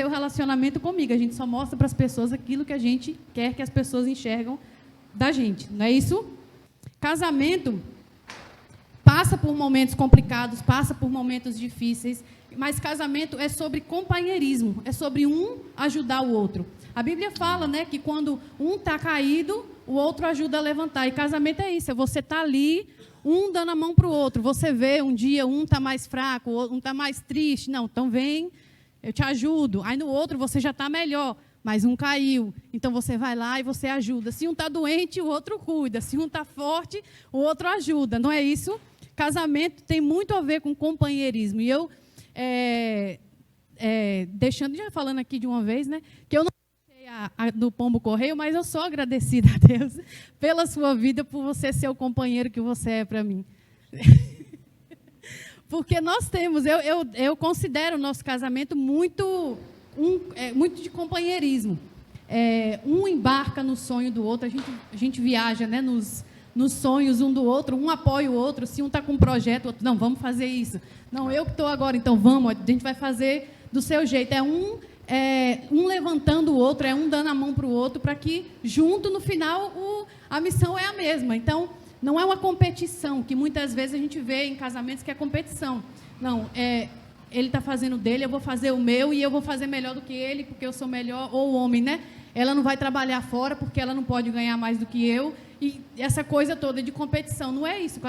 relacionamento comigo. A gente só mostra para as pessoas aquilo que a gente quer que as pessoas enxergam da gente, não é isso? Casamento passa por momentos complicados, passa por momentos difíceis, mas casamento é sobre companheirismo, é sobre um ajudar o outro. A Bíblia fala, né, que quando um está caído, o outro ajuda a levantar. E casamento é isso, é você estar ali, um dando a mão para o outro. Você vê um dia um está mais fraco, um está mais triste. Não, então vem, eu te ajudo. Aí no outro você já está melhor, mas um caiu. Então você vai lá e você ajuda. Se um está doente, o outro cuida. Se um está forte, o outro ajuda. Não é isso? Casamento tem muito a ver com companheirismo. E eu, já falando aqui de uma vez, né, que eu não do Pombo Correio, mas eu sou agradecida a Deus pela sua vida, por você ser o companheiro que você é para mim. Porque nós temos, eu considero o nosso casamento muito de companheirismo. Um embarca no sonho do outro, a gente viaja, né, nos sonhos um do outro, um apoia o outro. Se um está com um projeto, o outro, não, vamos fazer isso. Não, eu que estou agora, então vamos, a gente vai fazer do seu jeito. Um levantando o outro, um dando a mão para o outro, para que, junto, no final, a missão é a mesma. Então, não é uma competição, que muitas vezes a gente vê em casamentos que é competição. Não, ele está fazendo o dele, eu vou fazer o meu, e eu vou fazer melhor do que ele, porque eu sou melhor, ou o homem, né? Ela não vai trabalhar fora, porque ela não pode ganhar mais do que eu, e essa coisa toda de competição. Não é isso.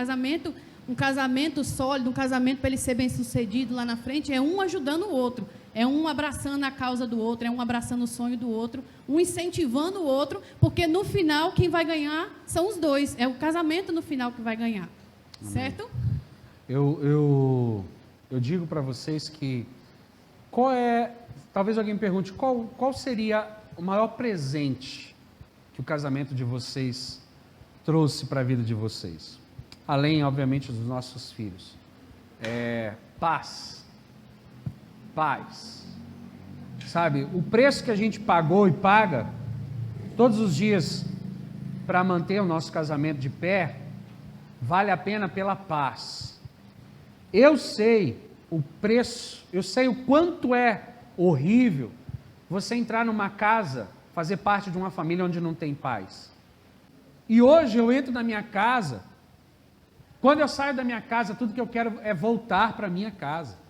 Um casamento sólido, um casamento para ele ser bem-sucedido lá na frente, é um ajudando o outro. É um abraçando a causa do outro, é um abraçando o sonho do outro, um incentivando o outro, porque no final quem vai ganhar são os dois. É o casamento no final que vai ganhar. Amém. Certo? Eu digo para vocês que talvez alguém me pergunte, qual seria o maior presente que o casamento de vocês trouxe para a vida de vocês? Além, obviamente, dos nossos filhos. Paz. Sabe, o preço que a gente pagou e paga todos os dias para manter o nosso casamento de pé, vale a pena pela paz. Eu sei o preço, eu sei o quanto é horrível você entrar numa casa, fazer parte de uma família onde não tem paz. E hoje eu entro na minha casa, quando eu saio da minha casa, tudo que eu quero é voltar para a minha casa.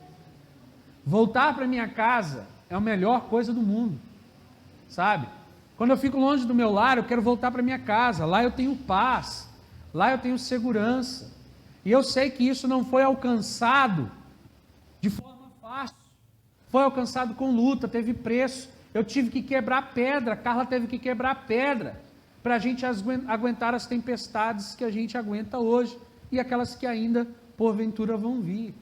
Voltar para minha casa é a melhor coisa do mundo, sabe? Quando eu fico longe do meu lar, eu quero voltar para minha casa. Lá eu tenho paz, lá eu tenho segurança. E eu sei que isso não foi alcançado de forma fácil. Foi alcançado com luta, teve preço. Eu tive que quebrar pedra, a Carla teve que quebrar pedra para a gente aguentar as tempestades que a gente aguenta hoje e aquelas que ainda porventura vão vir.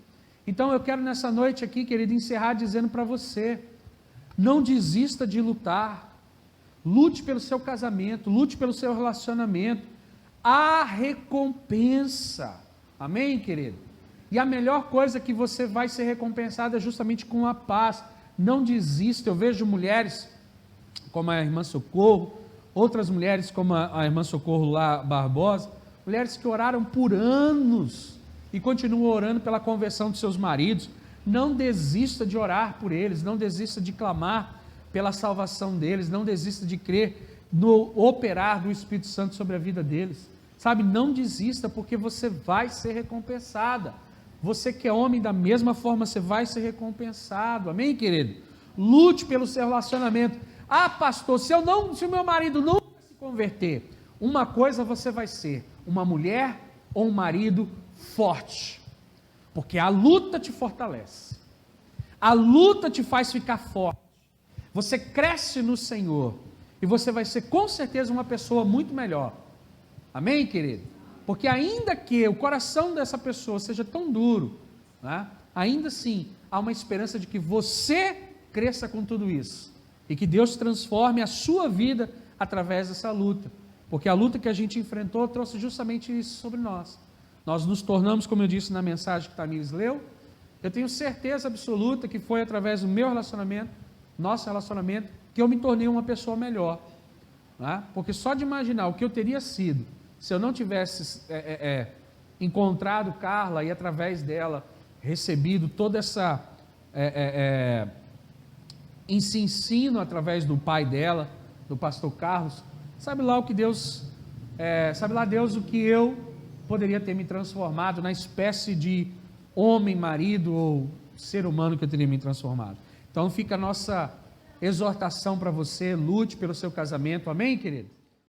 Então eu quero nessa noite aqui, querido, encerrar dizendo para você, não desista de lutar, lute pelo seu casamento, lute pelo seu relacionamento, há recompensa, amém, querido? E a melhor coisa que você vai ser recompensado é justamente com a paz, não desista. Eu vejo mulheres como a irmã Socorro, outras mulheres como a irmã Socorro lá, Barbosa, mulheres que oraram por anos, e continuam orando pela conversão de seus maridos. Não desista de orar por eles, não desista de clamar pela salvação deles, não desista de crer no operar do Espírito Santo sobre a vida deles, sabe, não desista, porque você vai ser recompensada. Você que é homem, da mesma forma você vai ser recompensado, amém, querido? Lute pelo seu relacionamento. Pastor, se o meu marido não se converter, uma coisa você vai ser, uma mulher ou um marido forte, porque a luta te fortalece, a luta te faz ficar forte, você cresce no Senhor, e você vai ser com certeza uma pessoa muito melhor, amém, querido? Porque ainda que o coração dessa pessoa seja tão duro, né, ainda assim, há uma esperança de que você cresça com tudo isso, e que Deus transforme a sua vida através dessa luta, porque a luta que a gente enfrentou trouxe justamente isso sobre nós. Nós nos tornamos, como eu disse na mensagem que Tamires leu, eu tenho certeza absoluta que foi através do meu relacionamento, nosso relacionamento, que eu me tornei uma pessoa melhor, né? Porque só de imaginar o que eu teria sido, se eu não tivesse encontrado Carla e através dela recebido toda essa esse ensino através do pai dela, do pastor Carlos, sabe lá Deus o que eu poderia ter me transformado na espécie de homem, marido ou ser humano que eu teria me transformado. Então fica a nossa exortação para você, lute pelo seu casamento, amém, querido?